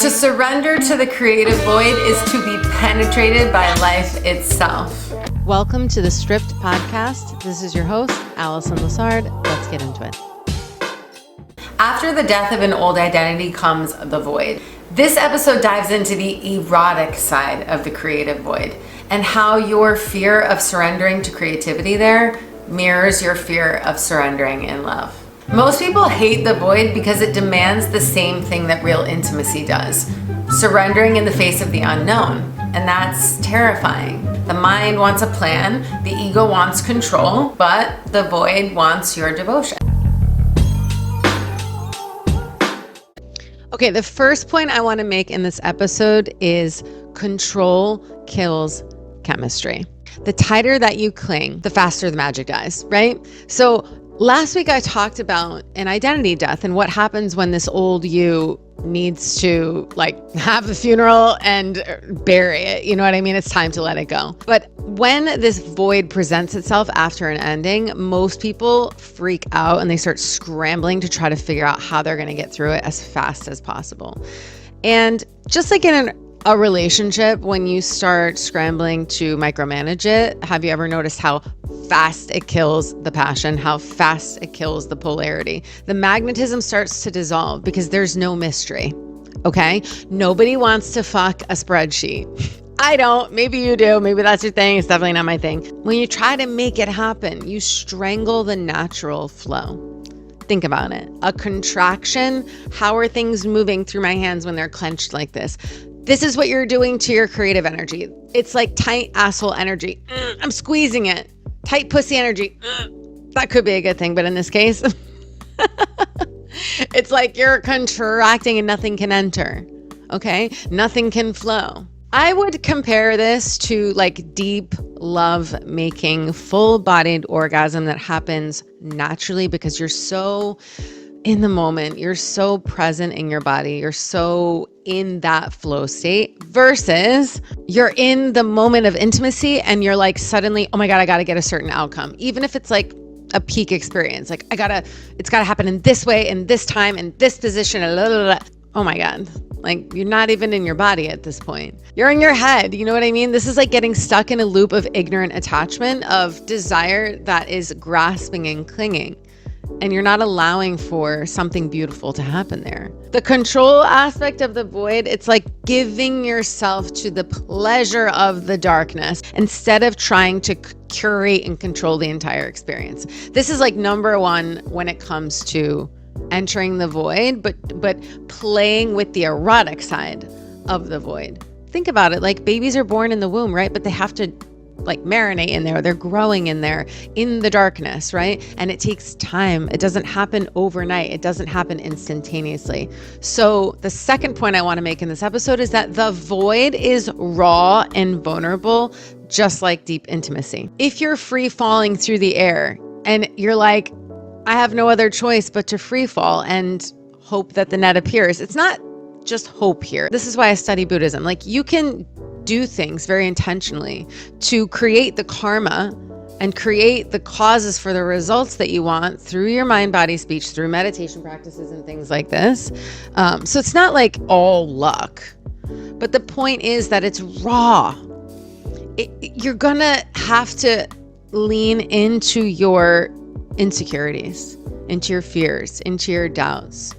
To surrender to the creative void is to be penetrated by life itself. Welcome to the Stripped Podcast. This is your host, Allison Lassard. Let's get into it. After the death of an old identity comes the void. This episode dives into the erotic side of the creative void and how your fear of surrendering to creativity there mirrors your fear of surrendering in love. Most people hate the void because it demands the same thing that real intimacy does, surrendering in the face of the unknown, and that's terrifying. The mind wants a plan, the ego wants control, but the void wants your devotion. Okay, the first point I want to make in this episode is control kills chemistry. The tighter that you cling, the faster the magic dies, right? So last week I talked about an identity death and what happens when this old you needs to have the funeral and bury it. You know what I mean? It's time to let it go. But when this void presents itself after an ending, most people freak out and they start scrambling to try to figure out how they're going to get through it as fast as possible. And just like in a relationship, when you start scrambling to micromanage it, have you ever noticed how fast it kills the passion, how fast it kills the polarity? The magnetism starts to dissolve because there's no mystery, okay? Nobody wants to fuck a spreadsheet. I don't, maybe you do, maybe that's your thing, it's definitely not my thing. When you try to make it happen, you strangle the natural flow. Think about it. A contraction, how are things moving through my hands when they're clenched like this? This is what you're doing to your creative energy. It's like tight asshole energy. I'm squeezing it. Tight pussy energy. That could be a good thing, but in this case, it's like you're contracting and nothing can enter. Okay? Nothing can flow. I would compare this to deep love making, full-bodied orgasm that happens naturally because you're so in the moment, you're so present in your body, you're so in that flow state versus you're in the moment of intimacy and you're suddenly, oh my God, I got to get a certain outcome. Even if it's a peak experience, it's got to happen in this way, in this time, in this position, blah, blah, blah. Oh my God. You're not even in your body at this point. You're in your head. You know what I mean? This is like getting stuck in a loop of ignorant attachment, of desire that is grasping and clinging. And you're not allowing for something beautiful to happen there. The control aspect of the void, it's like giving yourself to the pleasure of the darkness instead of trying to curate and control the entire experience. This is number one when it comes to entering the void, but playing with the erotic side of the void. Think about it, babies are born in the womb, right? But they have to marinate in there. They're growing in there in the darkness, right? And it takes time. It doesn't happen overnight. It doesn't happen instantaneously. So the second point I want to make in this episode is that the void is raw and vulnerable, just like deep intimacy. If you're free falling through the air and you're I have no other choice but to free fall and hope that the net appears. It's not just hope here. This is why I study Buddhism. You can do things very intentionally to create the karma and create the causes for the results that you want through your mind, body, speech, through meditation practices and things like this. So it's not all luck, but the point is that it's raw. You're gonna have to lean into your insecurities, into your fears, into your doubts.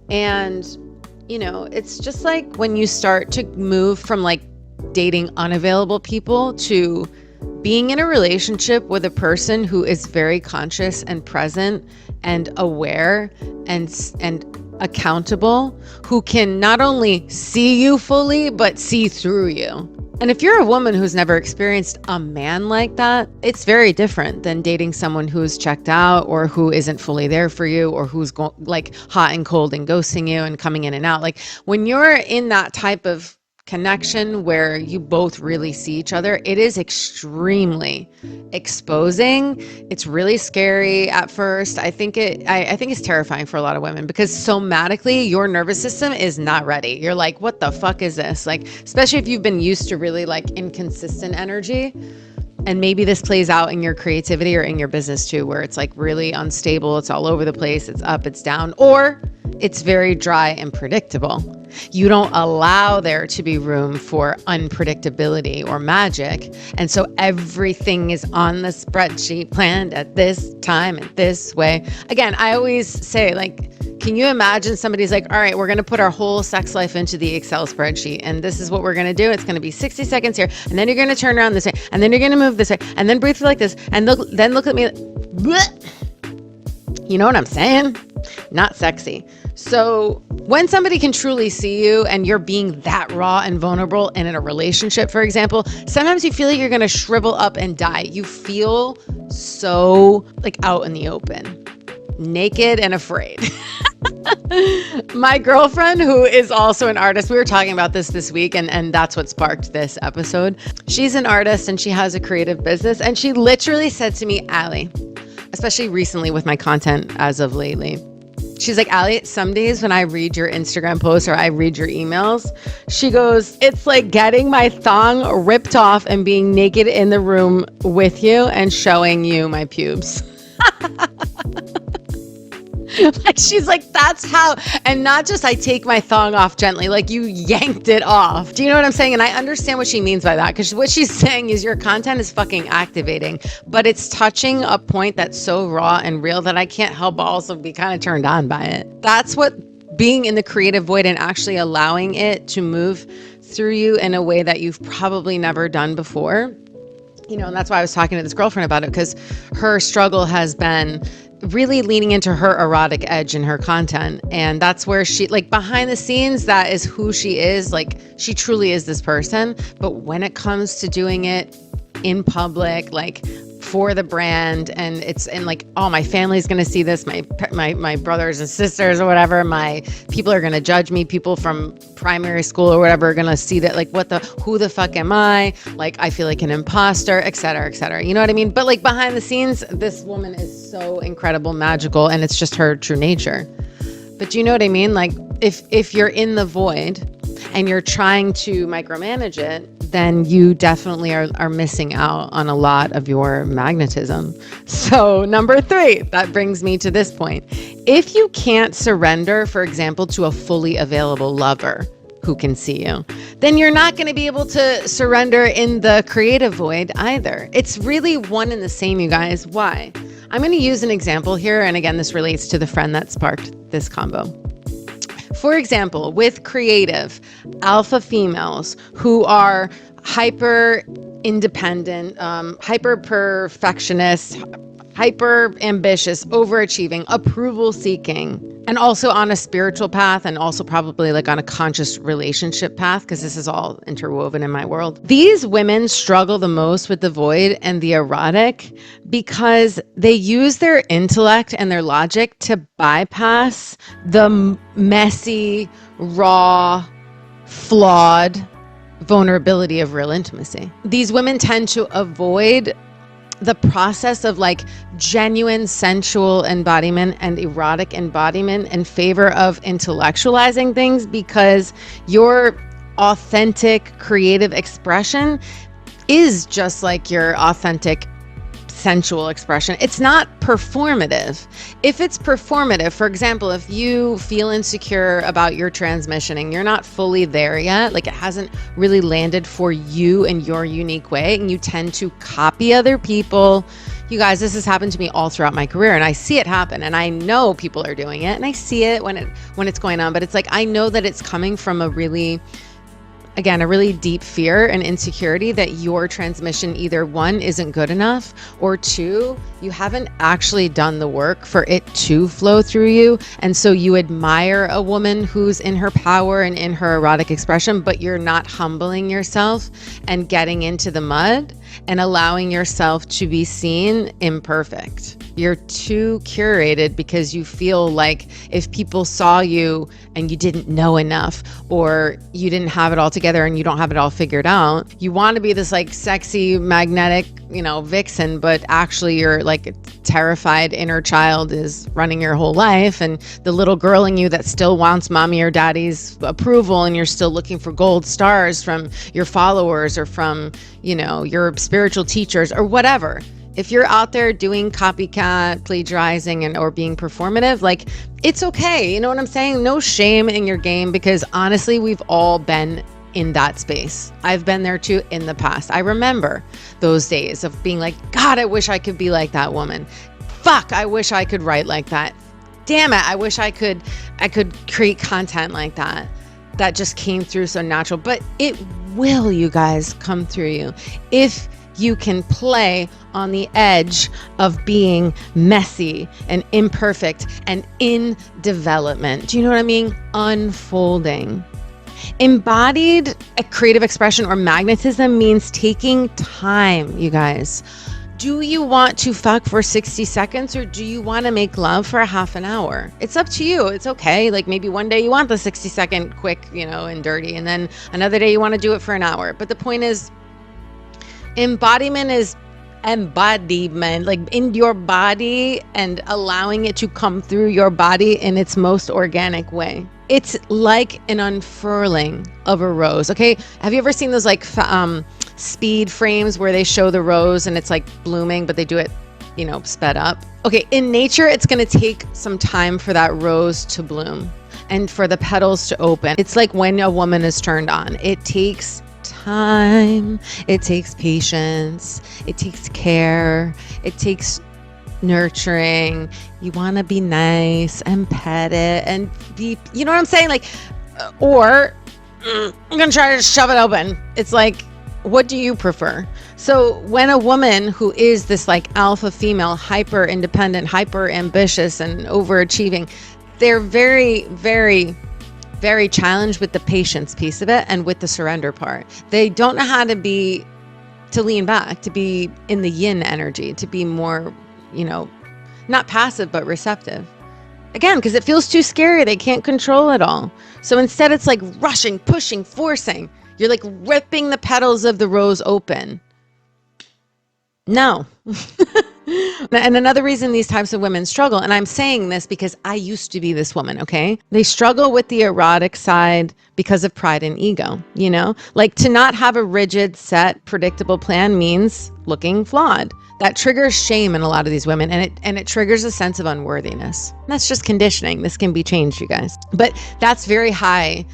And, it's just when you start to move from dating unavailable people to being in a relationship with a person who is very conscious and present and aware and accountable, who can not only see you fully, but see through you. And if you're a woman who's never experienced a man like that, it's very different than dating someone who's checked out or who isn't fully there for you or who's hot and cold and ghosting you and coming in and out. When you're in that type of connection where you both really see each other, it is extremely exposing. It's really scary at first. I think it's terrifying for a lot of women because somatically your nervous system is not ready. You're what the fuck is this? Especially if you've been used to really inconsistent energy. And maybe this plays out in your creativity or in your business too, where it's like really unstable. It's all over the place. It's up, it's down, or it's very dry and predictable. You don't allow there to be room for unpredictability or magic. And so everything is on the spreadsheet, planned at this time and this way. Again, I always say, like, can you imagine somebody's like, all right, we're going to put our whole sex life into the Excel spreadsheet. And this is what we're going to do. It's going to be 60 seconds here. And then you're going to turn around this way. And then you're going to move this way. And then breathe like this. And then look at me. You know what I'm saying? Not sexy. So when somebody can truly see you and you're being that raw and vulnerable and in a relationship, for example, sometimes you feel like you're going to shrivel up and die. You feel so like out in the open, naked and afraid. My girlfriend, who is also an artist, we were talking about this week, and that's what sparked this episode. She's an artist and she has a creative business. And she literally said to me, Allie, especially recently with my content as of lately, she's like, Allie, some days when I read your Instagram posts or I read your emails, she goes, it's like getting my thong ripped off and being naked in the room with you and showing you my pubes. Like, she's like, that's how, and not just I take my thong off gently, like you yanked it off. Do you know what I'm saying? And I understand what she means by that, because what she's saying is your content is fucking activating, but it's touching a point that's so raw and real that I can't help but also be kind of turned on by it. That's what being in the creative void and actually allowing it to move through you in a way that you've probably never done before. You know, and that's why I was talking to this girlfriend about it, because her struggle has been really leaning into her erotic edge in her content. And that's where she, like, behind the scenes, that is who she is. Like, she truly is this person. But when it comes to doing it in public, like for the brand, and it's in like, oh, my family's going to see this, my brothers and sisters or whatever, my people are going to judge me, people from primary school or whatever are going to see that, like, who the fuck am I? Like, I feel like an imposter, et cetera, et cetera. You know what I mean? But like behind the scenes, this woman is so incredible, magical, and it's just her true nature. But do you know what I mean? Like, if you're in the void and you're trying to micromanage it, then you definitely are missing out on a lot of your magnetism. So number 3, that brings me to this point. If you can't surrender, for example, to a fully available lover who can see you, then you're not going to be able to surrender in the creative void either. It's really one and the same, you guys. Why? I'm going to use an example here. And again, this relates to the friend that sparked this combo. For example, with creative alpha females who are hyper independent, hyper perfectionist, hyper ambitious, overachieving, approval seeking, and also on a spiritual path, and also probably like on a conscious relationship path, because this is all interwoven in my world. These women struggle the most with the void and the erotic because they use their intellect and their logic to bypass the messy, raw, flawed vulnerability of real intimacy. These women tend to avoid the process of like genuine sensual embodiment and erotic embodiment in favor of intellectualizing things, because your authentic creative expression is just like your authentic sensual expression. It's not performative. If it's performative, for example, if you feel insecure about your transmissioning, you're not fully there yet, like it hasn't really landed for you in your unique way, and you tend to copy other people. You guys, this has happened to me all throughout my career, and I see it happen, and I know people are doing it, and I see it when it's going on, but it's like, I know that it's coming from a really deep fear and insecurity that your transmission, either 1, isn't good enough, or 2, you haven't actually done the work for it to flow through you. And so you admire a woman who's in her power and in her erotic expression, but you're not humbling yourself and getting into the mud and allowing yourself to be seen imperfect. You're too curated because you feel like if people saw you and you didn't know enough, or you didn't have it all together and you don't have it all figured out, you want to be this like sexy, magnetic, vixen, but actually you're like a terrified inner child is running your whole life, and the little girl in you that still wants mommy or daddy's approval, and you're still looking for gold stars from your followers or from, your spiritual teachers or whatever. If you're out there doing copycat, plagiarizing, or being performative, like, it's okay. You know what I'm saying? No shame in your game, because honestly, we've all been in that space. I've been there too in the past. I remember those days of being like, God, I wish I could be like that woman. Fuck, I wish I could write like that. Damn it, I wish I could create content like that. That just came through so natural. But it will, you guys, come through you if you can play on the edge of being messy and imperfect and in development. Do you know what I mean? Unfolding. Embodied creative expression or magnetism means taking time, you guys. Do you want to fuck for 60 seconds or do you want to make love for a half an hour? It's up to you. It's okay. Like, maybe one day you want the 60-second quick, and dirty, and then another day you want to do it for an hour. But the point is, embodiment is embodiment, like in your body, and allowing it to come through your body in its most organic way. It's like an unfurling of a rose. Okay. Have you ever seen those like speed frames where they show the rose and it's like blooming, but they do it, sped up? Okay. In nature, it's going to take some time for that rose to bloom and for the petals to open. It's like when a woman is turned on. It takes time. It takes patience. It takes care. It takes nurturing. You want to be nice and pet it and be, you know what I'm saying? Like, or I'm going to try to shove it open. It's like, what do you prefer? So when a woman who is this like alpha female, hyper independent, hyper ambitious and overachieving, they're very, very, very challenged with the patience piece of it and with the surrender part. They don't know how to lean back, to be in the yin energy, to be more, not passive, but receptive. Again, because it feels too scary. They can't control it all. So instead it's like rushing, pushing, forcing. You're like ripping the petals of the rose open. No. And another reason these types of women struggle, and I'm saying this because I used to be this woman, okay? They struggle with the erotic side because of pride and ego, Like, to not have a rigid, set, predictable plan means looking flawed. That triggers shame in a lot of these women, and it triggers a sense of unworthiness. That's just conditioning. This can be changed, you guys. But that's very high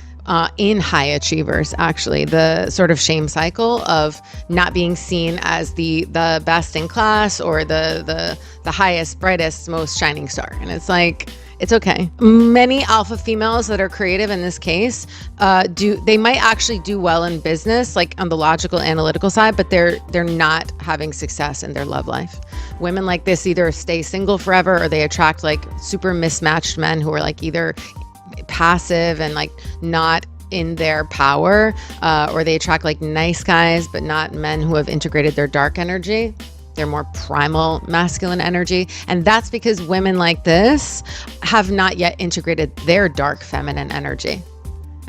in high achievers, actually, the sort of shame cycle of not being seen as the best in class or the highest, brightest, most shining star. And it's like, it's okay. Many alpha females that are creative in this case, they might actually do well in business, like on the logical, analytical side, but they're not having success in their love life. Women like this either stay single forever or they attract like super mismatched men who are like either passive and like not in their power, or they attract like nice guys, but not men who have integrated their dark energy. They're more primal masculine energy. And that's because women like this have not yet integrated their dark feminine energy.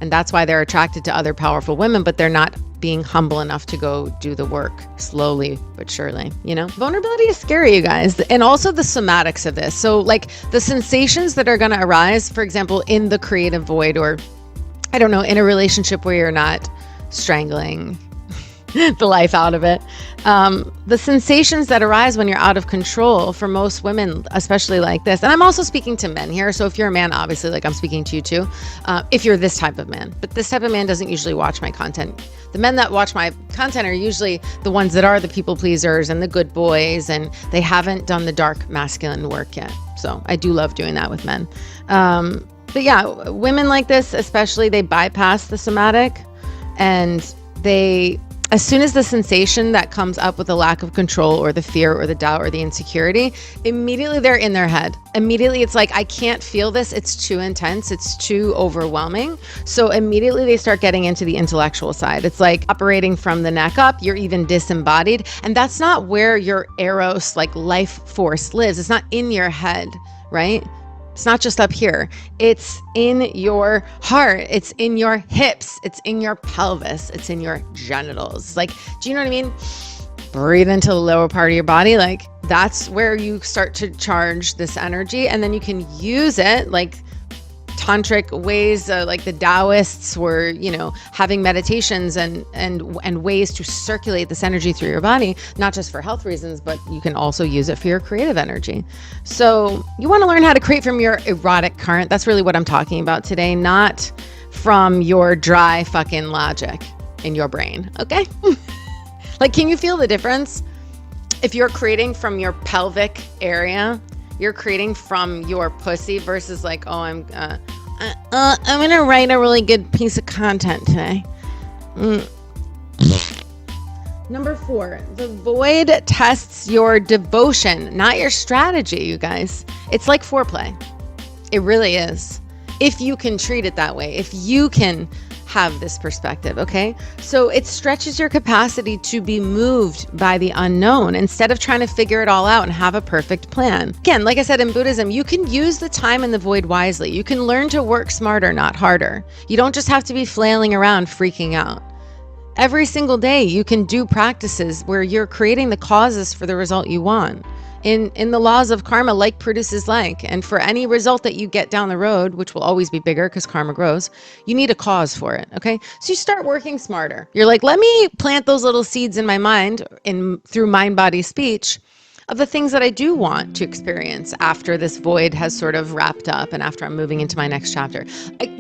And that's why they're attracted to other powerful women, but they're not being humble enough to go do the work slowly but surely, Vulnerability is scary, you guys. And also the somatics of this. So like the sensations that are going to arise, for example, in the creative void, or I don't know, in a relationship where you're not strangling the life out of it. The sensations that arise when you're out of control for most women, especially like this. And I'm also speaking to men here. So if you're a man, obviously, like I'm speaking to you too, if you're this type of man. But this type of man doesn't usually watch my content. The men that watch my content are usually the ones that are the people pleasers and the good boys, and they haven't done the dark masculine work yet. So I do love doing that with men. But yeah, women like this, especially, they bypass the somatic, and as soon as the sensation that comes up with the lack of control or the fear or the doubt or the insecurity, immediately they're in their head. Immediately it's like, I can't feel this. It's too intense. It's too overwhelming. So immediately they start getting into the intellectual side. It's like operating from the neck up. You're even disembodied. And that's not where your eros, like life force, lives. It's not in your head, right? It's not just up here. It's in your heart. It's in your hips. It's in your pelvis. It's in your genitals. Like, do you know what I mean? Breathe into the lower part of your body. Like, that's where you start to charge this energy, and then you can use it like tantric ways, like the Taoists were, having meditations and ways to circulate this energy through your body, not just for health reasons, but you can also use it for your creative energy. So you want to learn how to create from your erotic current. That's really what I'm talking about today, not from your dry fucking logic in your brain. Okay. Like, can you feel the difference? If you're creating from your pelvic area, you're creating from your pussy versus like, oh, I'm going to write a really good piece of content today. Number 4, the void tests your devotion, not your strategy, you guys. It's like foreplay. It really is. If you can treat it that way, if you can have this perspective, okay? So it stretches your capacity to be moved by the unknown instead of trying to figure it all out and have a perfect plan. Again, like I said, in Buddhism, you can use the time in the void wisely. You can learn to work smarter, not harder. You don't just have to be flailing around freaking out. Every single day, you can do practices where you're creating the causes for the result you want. In the laws of karma, like produces like. And for any result that you get down the road, which will always be bigger because karma grows, you need a cause for it, okay? So you start working smarter. You're like, let me plant those little seeds in my mind through mind, body, speech of the things that I do want to experience after this void has sort of wrapped up and after I'm moving into my next chapter.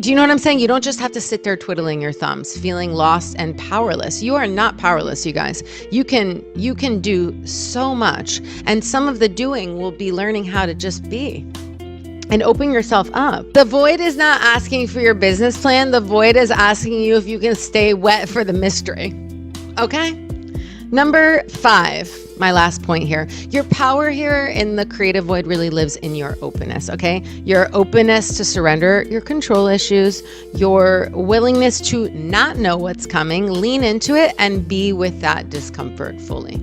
Do you know what I'm saying? You don't just have to sit there twiddling your thumbs, feeling lost and powerless. You are not powerless, you guys. You can do so much. And some of the doing will be learning how to just be and open yourself up. The void is not asking for your business plan. The void is asking you if you can stay wet for the mystery. Okay? Number 5. My last point here. Your power here in the creative void really lives in your openness, okay? Your openness to surrender your control issues, your willingness to not know what's coming, lean into it, and be with that discomfort fully.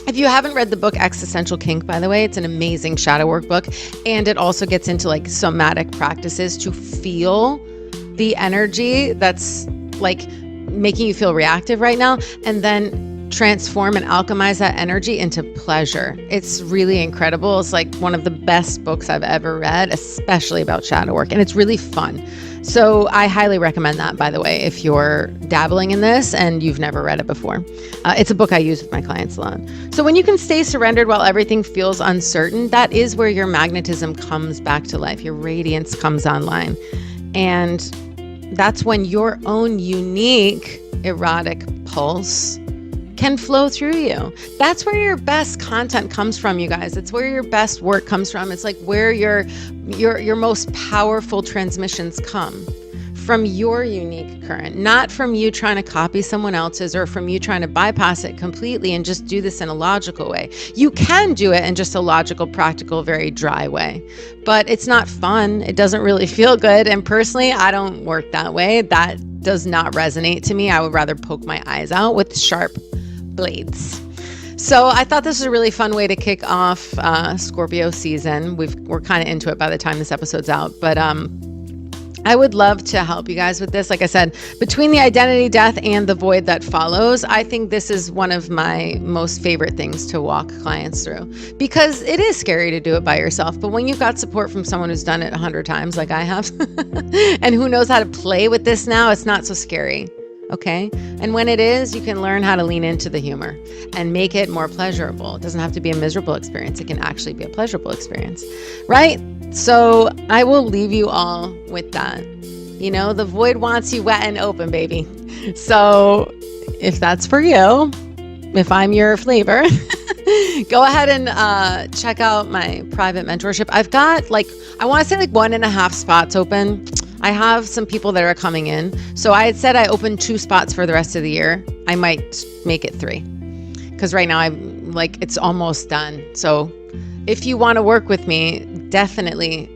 If you haven't read the book Existential Kink, by the way, it's an amazing shadow work book, and it also gets into like somatic practices to feel the energy that's like making you feel reactive right now, and then transform and alchemize that energy into pleasure. It's really incredible. It's like one of the best books I've ever read, especially about shadow work, and it's really fun. So I highly recommend that, by the way, if you're dabbling in this and you've never read it before. It's a book I use with my clients a lot. So when you can stay surrendered while everything feels uncertain, that is where your magnetism comes back to life. Your radiance comes online. And that's when your own unique erotic pulse can flow through you. That's where your best content comes from, you guys. It's where your best work comes from. It's like where your most powerful transmissions come from your unique current, not from you trying to copy someone else's or from you trying to bypass it completely and just do this in a logical way. You can do it in just a logical, practical, very dry way, but it's not fun. It doesn't really feel good. And personally, I don't work that way. That does not resonate to me. I would rather poke my eyes out with sharp blades. So I thought this was a really fun way to kick off Scorpio season. We're kind of into it by the time this episode's out, but I would love to help you guys with this. Like I said, between the identity death and the void that follows, I think this is one of my most favorite things to walk clients through, because it is scary to do it by yourself. But when you've got support from someone who's done it 100 times like I have and who knows how to play with this now, it's not so scary. Okay. And when it is, you can learn how to lean into the humor and make it more pleasurable. It doesn't have to be a miserable experience. It can actually be a pleasurable experience, right? So I will leave you all with that. You know, the void wants you wet and open, baby. So if that's for you, if I'm your flavor, go ahead and check out my private mentorship. I've got I want to say 1.5 spots open. I have some people that are coming in. So I had said I opened 2 spots for the rest of the year. I might make it 3 because right now I'm it's almost done. So if you want to work with me, definitely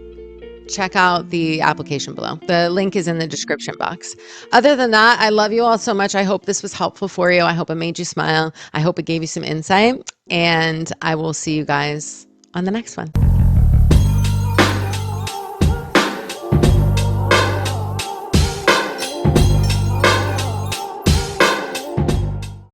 check out the application below. The link is in the description box. Other than that, I love you all so much. I hope this was helpful for you. I hope it made you smile. I hope it gave you some insight, and I will see you guys on the next one.